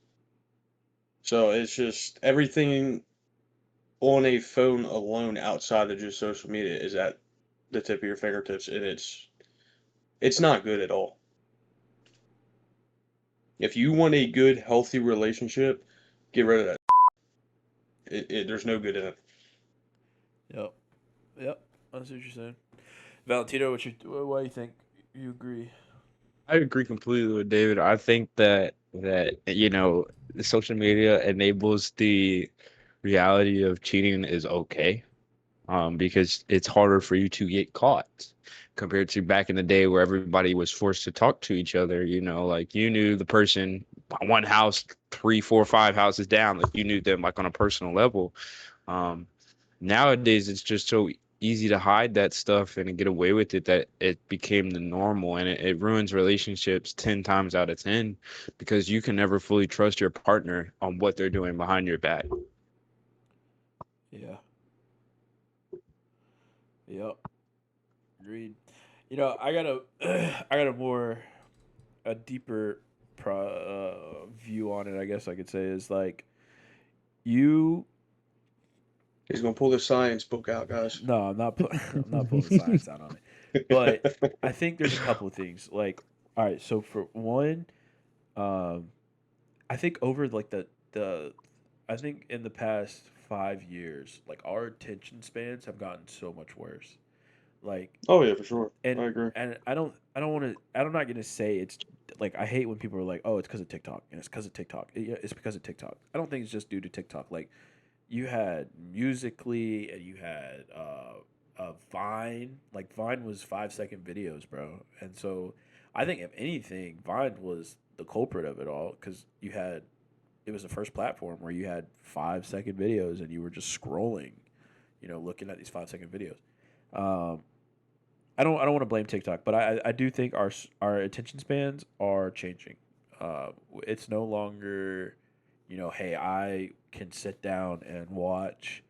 So it's just everything on a phone alone outside of just social media is at the tip of your fingertips, and it's not good at all. If you want a good, healthy relationship, get rid of that. There's no good in it. Yep. Yep. I see what you're saying. Valentino, why do you think you agree? I agree completely with David. I think that social media enables the reality of cheating is okay. Because it's harder for you to get caught compared to back in the day where everybody was forced to talk to each other. Like you knew the person one house, three, four, five houses down. Like you knew them like on a personal level. Um, Nowadays, it's just so easy to hide that stuff and get away with it that it became the normal, and it ruins relationships 10 times out of 10 because you can never fully trust your partner on what they're doing behind your back. Yeah. Yep. Agreed. I got a, I got a deeper view on it. I guess I could say is like you. He's gonna pull the science book out, guys. No, I'm not. I'm not pulling the science out on it, but I think there's a couple of things. Like, all right. So for one, um, I think over like the, I think in the past 5 years, like our attention spans have gotten so much worse. Like, Oh yeah, for sure. I and agree. I don't want to. I'm not gonna say it's like I hate when people are like, oh, it's because of TikTok, and it's because of TikTok. Yeah, it's because of TikTok. I don't think it's just due to TikTok. Like, you had Musically, and you had Vine. Like Vine was 5 second videos, bro. And so I think if anything, Vine was the culprit of it all because it was the first platform where you had 5 second videos and you were just scrolling, looking at these 5 second videos. Um, I don't want to blame TikTok, but I do think our attention spans are changing. It's no longer, hey, I can sit down and watch,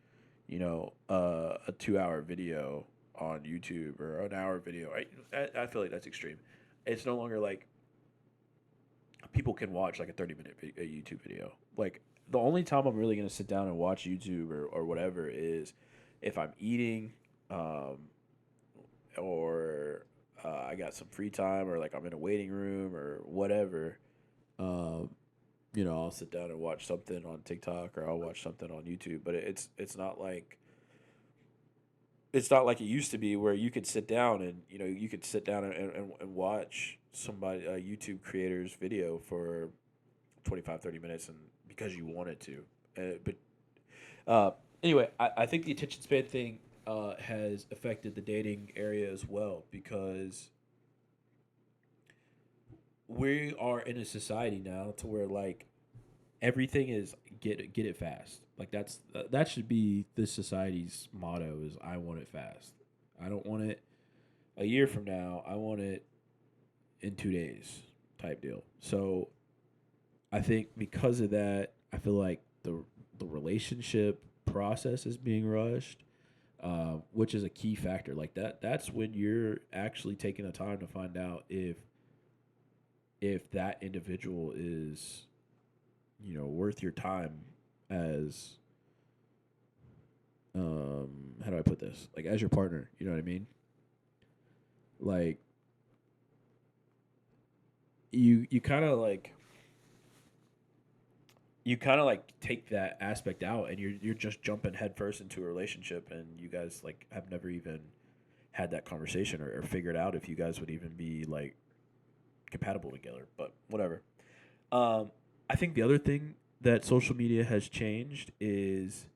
a 2 hour video on YouTube or an hour video. I feel like that's extreme. It's no longer like people can watch like a 30-minute a YouTube video. Like the only time I'm really gonna sit down and watch YouTube or whatever is if I'm eating, um, or I got some free time, or like I'm in a waiting room or whatever. Um, I'll sit down and watch something on TikTok or I'll watch something on YouTube. But it's not like it used to be where you could sit down and you could sit down and watch somebody a YouTube creator's video for 25 30 minutes and because you wanted to. But anyway, I think the attention span thing has affected the dating area as well because we are in a society now to where like everything is get it fast. Like that should be this society's motto is I want it fast. I don't want it a year from now. I want it in 2 days type deal. So I think because of that, I feel like the relationship process is being rushed, which is a key factor. Like that's when you're actually taking the time to find out if that individual is worth your time as how do I put this? Like as your partner, you know what I mean? Like you kind of like take that aspect out, and you're just jumping headfirst into a relationship, and you guys like have never even had that conversation or figured out if you guys would even be like compatible together. But whatever. I think the other thing that social media has changed is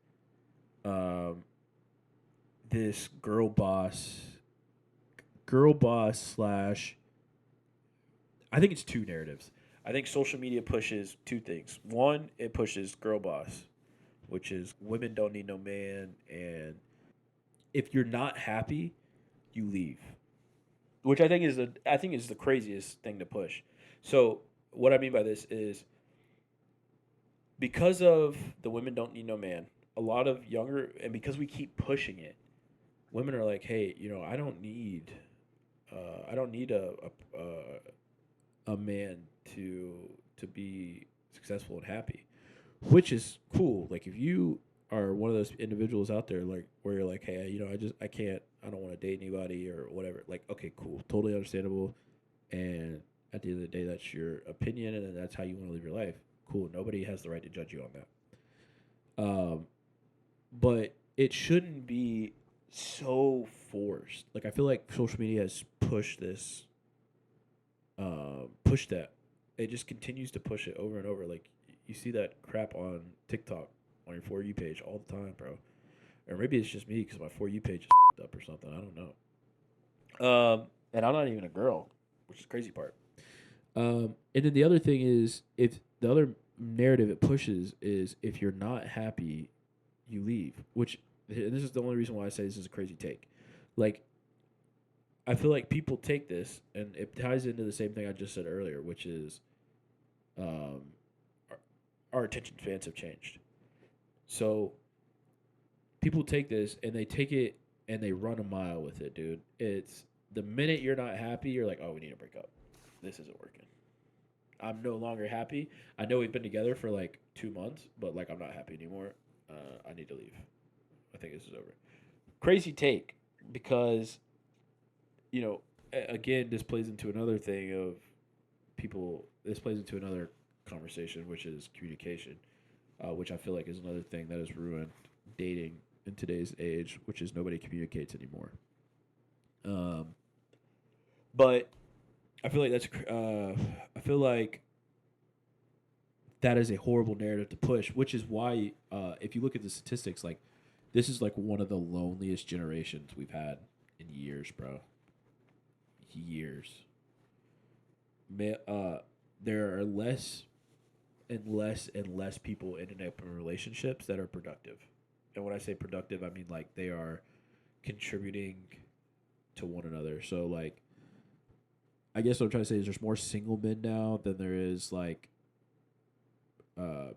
this girl boss slash. I think it's two narratives. I think social media pushes two things. One, it pushes girl boss, which is women don't need no man, and if you're not happy, you leave. Which I think is the craziest thing to push. So what I mean by this is because of the women don't need no man, a lot of younger and because we keep pushing it, women are like, hey, I don't need a man to be successful and happy, which is cool. Like if you are one of those individuals out there like where you're like, hey, I don't want to date anybody or whatever. Like, okay, cool, totally understandable. And at the end of the day, that's your opinion and that's how you want to live your life. Cool. Nobody has the right to judge you on that. But it shouldn't be so forced. Like I feel like social media has pushed this push that. It just continues to push it over and over. Like you see that crap on TikTok on your For You page all the time, bro. Or maybe it's just me because my For You page is up or something. I don't know. And I'm not even a girl, which is the crazy part. And then the other thing is, if the other narrative it pushes is if you're not happy, you leave. Which, and this is the only reason why I say this is a crazy take. Like, I feel like people take this, and it ties into the same thing I just said earlier, which is our attention spans have changed. So people take this and they take it and they run a mile with it, dude. It's the minute you're not happy, you're like, oh, we need to break up. This isn't working. I'm no longer happy. I know we've been together for like 2 months, but like I'm not happy anymore. I need to leave. I think this is over. Crazy take because, again, this plays into another thing of people. This plays into another conversation, which is communication, which I feel like is another thing that has ruined dating in today's age, which is nobody communicates anymore. But I feel like I feel like that is a horrible narrative to push, which is why, if you look at the statistics, like this is like one of the loneliest generations we've had in years, bro. Years. There are less and less and less people in and open relationships that are productive. And when I say productive, I mean like they are contributing to one another. So like, I guess what I'm trying to say is there's more single men now than there is like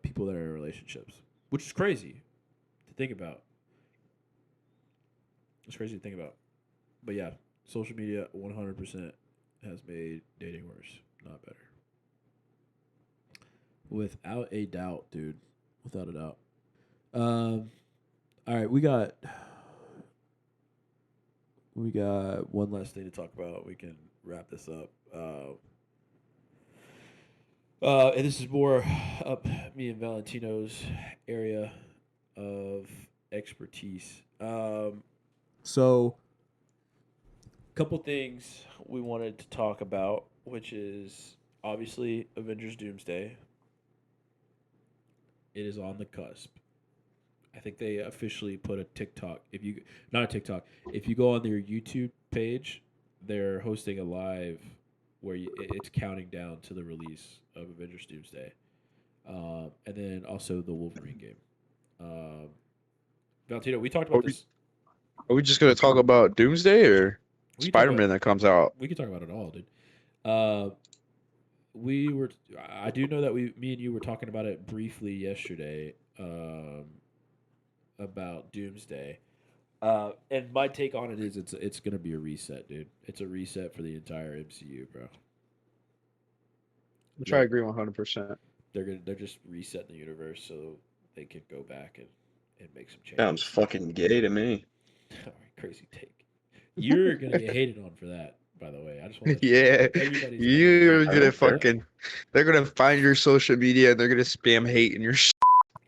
people that are in relationships, which is crazy to think about. It's crazy to think about. But yeah, social media 100% has made dating worse, not better. Without a doubt, dude. Without a doubt. All right, we got one last thing to talk about. We can wrap this up. And this is more up me and Valentino's area of expertise. So, a couple things we wanted to talk about, which is obviously Avengers Doomsday. It is on the cusp. I think they officially put a TikTok. If you go on their YouTube page, they're hosting a live where it's counting down to the release of Avengers Doomsday, and then also the Wolverine game. Valentino, we talked about this. Are we just gonna talk about Doomsday or We can talk Spider-Man that comes out? We can talk about it all, dude. I do know that me and you were talking about it briefly yesterday. About Doomsday. And my take on it is it's gonna be a reset, dude. It's a reset for the entire MCU, bro. Which I agree 100%. They're just resetting the universe so they can go back and make some changes. Sounds fucking gay to me. All right, crazy take. You're gonna get hated on for that, By the way, I just want to. Yeah, Everybody's you're coming. gonna Okay. fucking. They're gonna find your social media and they're gonna spam hate in your.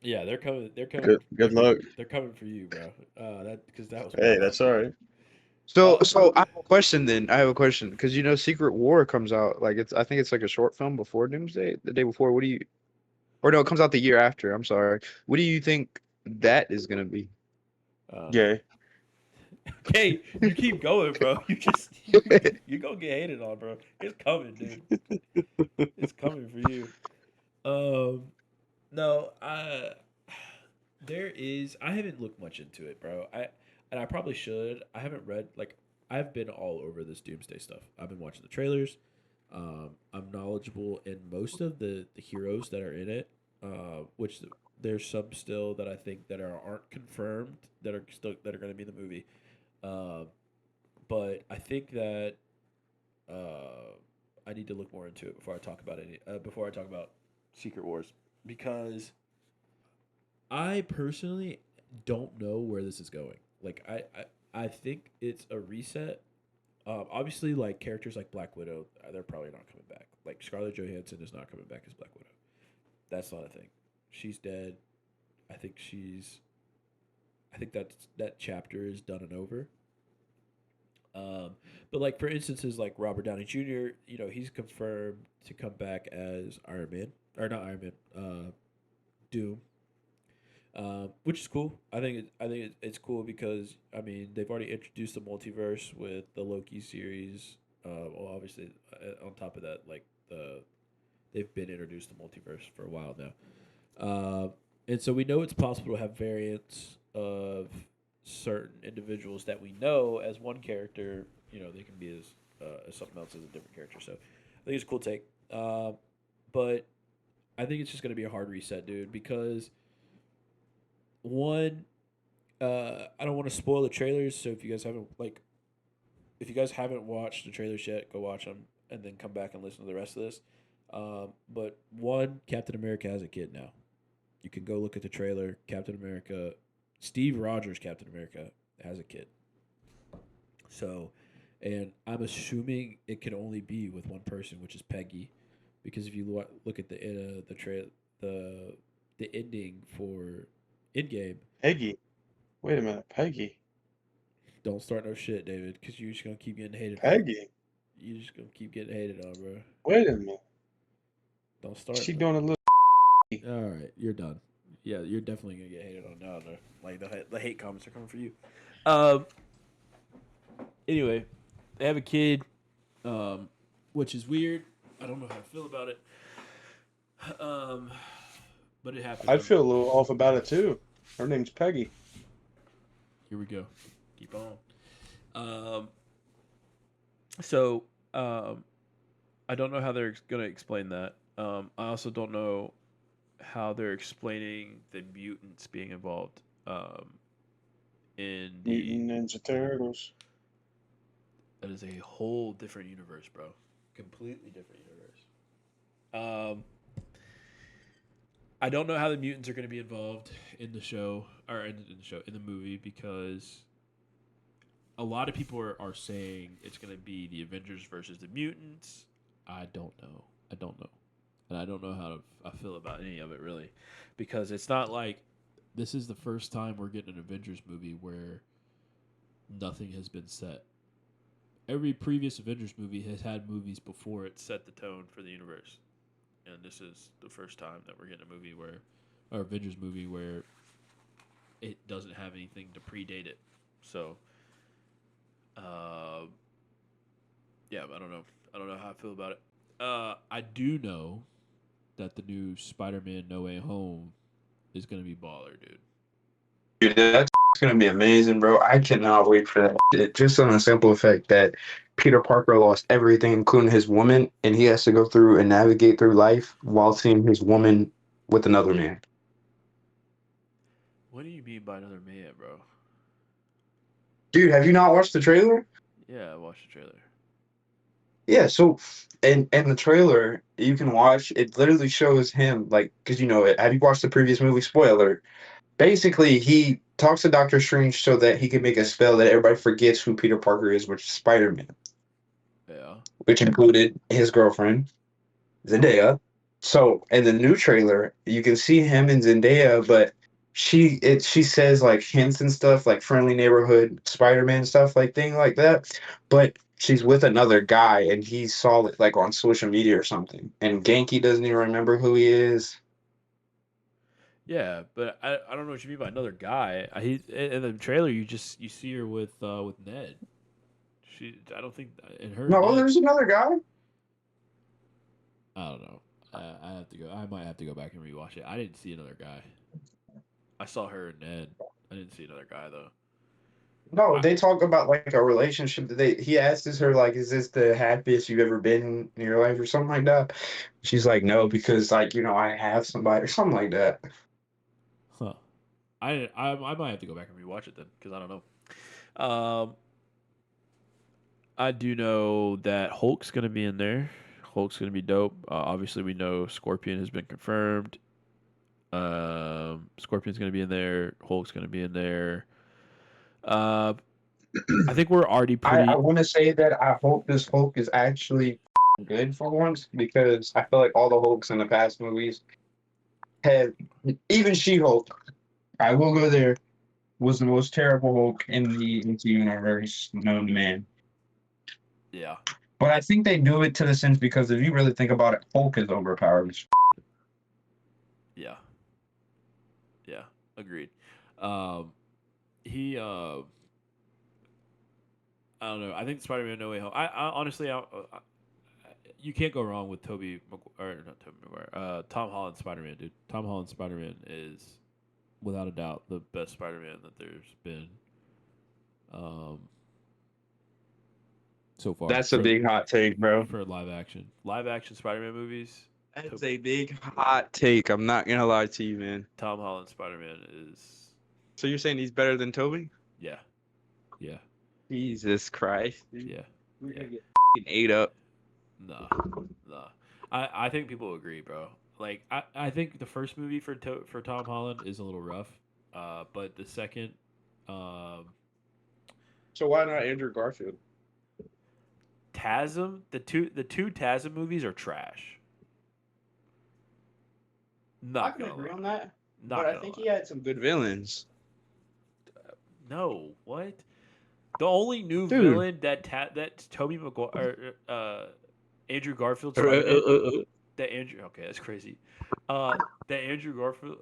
Yeah, they're coming. They're coming. Good luck. They're coming for you, bro. That because that was. Hey, wild. that's all right. So I have a question then. I have a question because Secret War comes out like I think it's like a short film before Doomsday, the day before. What do you? Or no, it comes out the year after. I'm sorry. What do you think that is gonna be? Gay. Okay, you keep going, bro. You gonna get hated on, bro. It's coming, dude. It's coming for you. No, there is. I haven't looked much into it, bro. I probably should. I haven't read like I've been all over this Doomsday stuff. I've been watching the trailers. I'm knowledgeable in most of the heroes that are in it. Which there's some still that I think that aren't confirmed that are going to be in the movie. But I think that I need to look more into it before I talk about Secret Wars because I personally don't know where this is going. Like I think it's a reset. Obviously, like characters like Black Widow, they're probably not coming back. Like Scarlett Johansson is not coming back as Black Widow. That's not a thing. She's dead. I think that chapter is done and over. But like for instances like Robert Downey Jr., he's confirmed to come back as Iron Man or not Iron Man, Doom, which is cool. I think it's cool because I mean they've already introduced the multiverse with the Loki series. Well, obviously on top of that, like they've been introduced the multiverse for a while now, and so we know it's possible to have variants of certain individuals that we know as one character. They can be as something else as a different character. So I think it's a cool take. But I think it's just gonna be a hard reset, dude, because one, I don't want to spoil the trailers. So if you guys haven't watched the trailers yet, go watch them and then come back and listen to the rest of this. But one, Captain America has a kid now. You can go look at the trailer. Captain America, Steve Rogers, Captain America has a kid. So, and I'm assuming it can only be with one person, which is Peggy, because if you look at the ending for Endgame. Peggy. Wait a minute, Peggy. Don't start no shit, David, because you're just gonna keep getting hated. Peggy. You're just gonna keep getting hated on, bro. Wait a minute. Don't start. She doing a little. All right, you're done. Yeah, you're definitely gonna get hated on now. No. Like the hate comments are coming for you. Anyway, they have a kid, which is weird. I don't know how I feel about it. But it happened. I'd feel a little off about it too. Her name's Peggy. Here we go. Keep on. So I don't know how they're gonna explain that. I also don't know how they're explaining the mutants being involved. In the Mutant Ninja Turtles. That is a whole different universe, bro. Completely different universe. I don't know how the mutants are going to be involved in the show or in the movie because a lot of people are saying it's going to be the Avengers versus the mutants. I don't know. And I don't know how I feel about any of it really because it's not like this is the first time we're getting an Avengers movie where nothing has been set. Every previous Avengers movie has had movies before it set the tone for the universe. And this is the first time that we're getting a Avengers movie where it doesn't have anything to predate it. So, yeah, I don't know. I don't know how I feel about it. I do know that the new Spider-Man No Way Home is going to be baller, dude. Dude, that's gonna be amazing, bro. I cannot wait for that. Just on a simple fact that Peter Parker lost everything, including his woman, and he has to go through and navigate through life while seeing his woman with another man. What do you mean by another man, bro? Dude, have you not watched the trailer? Yeah, I watched the trailer. Yeah, so in the trailer you can watch, it literally shows him like because have you watched the previous movie? Spoiler. Basically, he talks to Doctor Strange so that he can make a spell that everybody forgets who Peter Parker is, which is Spider-Man. Yeah. which included his girlfriend, Zendaya. So in the new trailer, you can see him and Zendaya, but she says like hints and stuff like friendly neighborhood Spider-Man stuff like thing like that. But she's with another guy and he saw it like on social media or something. And Genki doesn't even remember who he is. Yeah, but I don't know what you mean by another guy. He in the trailer you see her with Ned. I don't think in her No, Ned. there's another guy. I don't know. I have to go. I might have to go back and rewatch it. I didn't see another guy. I saw her and Ned. I didn't see another guy though. No, I, they talk about like a relationship that he asks her like, "Is this the happiest you've ever been in your life?" or something like that. She's like, "No, because like I have somebody or something like that." huh. I might have to go back and rewatch it then because I don't know. I do know that Hulk's gonna be in there. Hulk's gonna be dope. Obviously, we know Scorpion has been confirmed. Scorpion's gonna be in there. Hulk's gonna be in there. Uh, I think we're already I pretty. want to say that I hope this Hulk is actually good for once because I feel like all the Hulks in the past movies have, even She-Hulk, I will go there, was the most terrible Hulk in the universe known to man. Yeah, But I think they do it to the sense because if you really think about it, Hulk is overpowered. yeah, yeah. Agreed. Um, he. I don't know. I think Spider-Man No Way Home. I honestly, you can't go wrong with or not Toby Maguire. Tom Holland Spider-Man, dude. Tom Holland Spider-Man is without a doubt the best Spider-Man that there's been. Um, so far That's a big hot take, bro. for live action Spider-Man movies. That's a big hot take. I'm not gonna lie to you, man. Tom Holland Spider-Man is So you're saying he's better than Toby? yeah, yeah, Jesus Christ, dude. yeah. We're Yeah. gonna get ate up. No, no. I think people agree, bro. Like I think the first movie for Tom Holland is a little rough, but the second, So why not Andrew Garfield? TASM, the two TASM movies are trash. Not gonna lie. on that. Not But I gonna think lie. he had some good villains. No, what? The only new Dude. villain that Tobey Maguire, Andrew Garfield Spider-Man, that Andrew. Okay, that's crazy. That Andrew Garfield,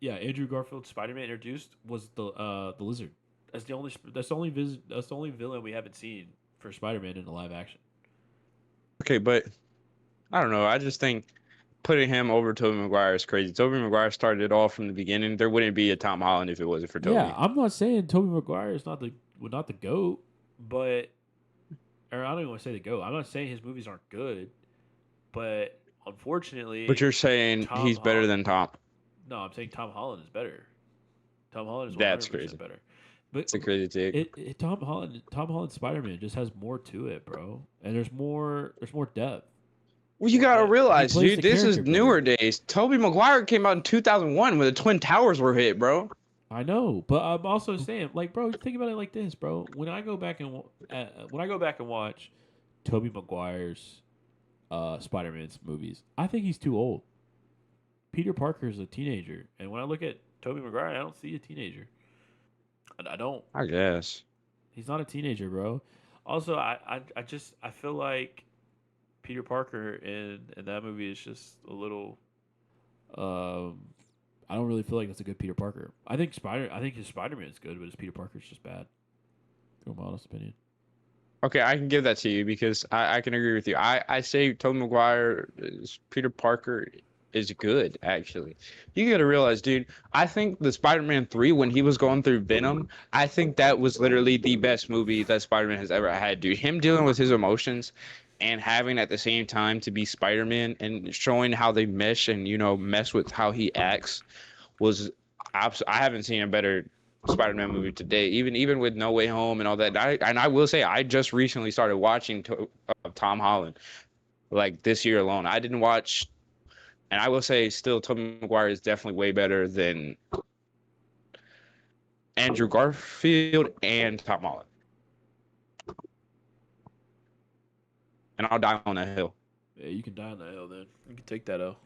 Andrew Garfield Spider-Man introduced was the Lizard. That's the only villain we haven't seen for Spider-Man in a live action. Okay, but I don't know. I just think putting him over Tobey Maguire is crazy. Tobey Maguire started it all from the beginning. There wouldn't be a Tom Holland if it wasn't for Tobey. Yeah, I'm not saying Tobey Maguire is not the GOAT, but or I don't even want to say the GOAT. I'm not saying his movies aren't good, but unfortunately, But you're saying Tom he's better than Tom. no, I'm saying Tom Holland is better. Tom Holland is 100% That's crazy. better. But It's a crazy take. Tom Holland Spider-Man just has more to it, bro. And there's more depth. Well, you gotta He realize, plays dude, the this is character newer better. days. Tobey Maguire came out in 2001 when the Twin Towers were hit, bro. I know, but I'm also saying, like, bro, think about it like this, bro. When I go back and watch Tobey Maguire's Spider-Man's movies, I think he's too old. Peter Parker is a teenager, and when I look at Tobey Maguire, I don't see a teenager. I don't. I guess. He's not a teenager, bro. Also, I feel like Peter Parker in that movie is just a little. I don't really feel like that's a good Peter Parker. I think his Spider-Man is good, but his Peter Parker is just bad. In my honest opinion. Okay, I can give that to you because I can agree with you. I say Tobey Maguire, Peter Parker is good, actually. You gotta realize, dude, I think the Spider-Man 3, when he was going through Venom, I think that was literally the best movie that Spider-Man has ever had, dude. Him dealing with his emotions and having at the same time to be Spider-Man and showing how they mesh and, mess with how he acts was I haven't seen a better Spider-Man movie today, even with No Way Home and all that. I will say I just recently started watching Tom Holland, like this year alone. I didn't watch, and I will say still Tobey Maguire is definitely way better than Andrew Garfield and Tom Holland. and I'll die on that hill. Yeah, you can die on that L then. You can take that L.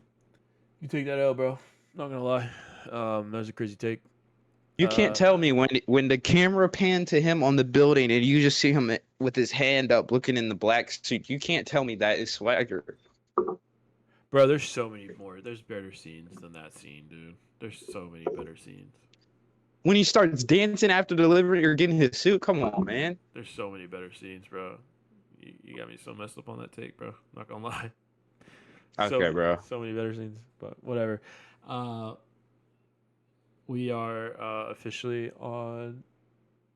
You can take that L, bro. Not gonna lie. That was a crazy take. You can't tell me when the camera panned to him on the building and you just see him with his hand up looking in the black suit. You can't tell me that is swagger. Bro, there's so many more. There's better scenes than that scene, dude. There's so many better scenes. When he starts dancing after delivery or getting his suit, come on, man. There's so many better scenes, bro. You got me so messed up on that take, bro. Not gonna lie. Okay, bro. So many better scenes, but whatever. We are officially on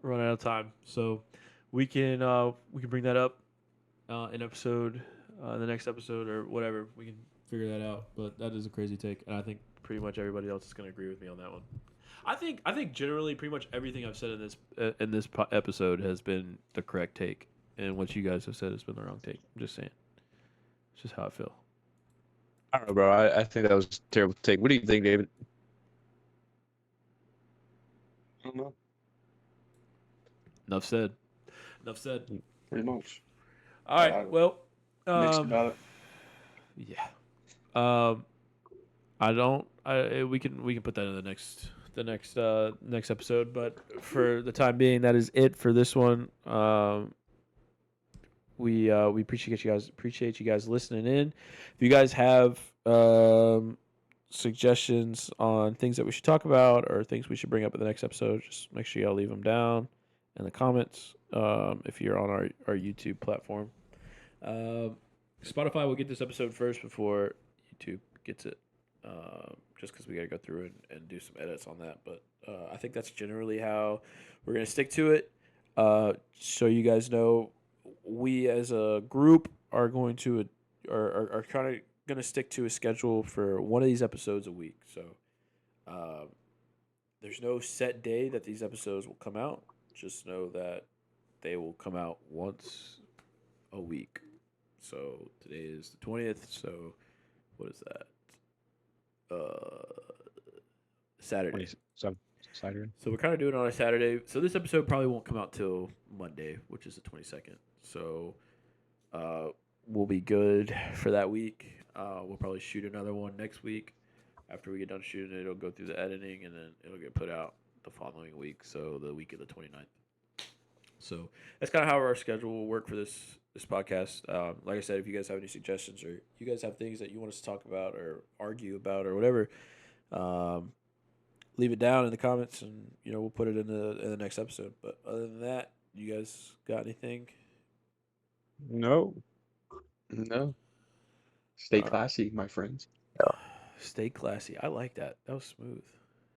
run out of time, so we can bring that up in episode the next episode or whatever. We can figure that out. But that is a crazy take, and I think pretty much everybody else is gonna agree with me on that one. I think generally pretty much everything I've said in this episode has been the correct take, and what you guys have said has been the wrong take. I'm just saying. It's just how I feel. I don't know, bro. I think that was a terrible take. What do you think, David? I don't know. Enough said. Enough said. Pretty much. All right. Well, Mixed about it. yeah. We can put that in the next episode. But for the time being, that is it for this one. We appreciate you guys listening in. If you guys have suggestions on things that we should talk about or things we should bring up in the next episode, just make sure y'all leave them down in the comments. If you're on our YouTube platform, Spotify will get this episode first before YouTube gets it. Just because we got to go through and do some edits on that, but I think that's generally how we're gonna stick to it. So you guys know, we as a group are going to are kind of going to stick to a schedule for one of these episodes a week. So there's no set day that these episodes will come out. Just know that they will come out once a week. So today is the 20th. So what is that? Saturday. Saturday. So we're kind of doing it on a Saturday. So this episode probably won't come out till Monday, which is the 22nd. So we'll be good for that week. We'll probably shoot another one next week. After we get done shooting it, it'll go through the editing, and then it'll get put out the following week, so the week of the 29th. So that's kind of how our schedule will work for this podcast. Like I said, if you guys have any suggestions or you guys have things that you want us to talk about or argue about or whatever, leave it down in the comments, and we'll put it in the next episode. But other than that, you guys got anything? No. Stay All right. classy, my friends. Stay classy. I like that. That was smooth.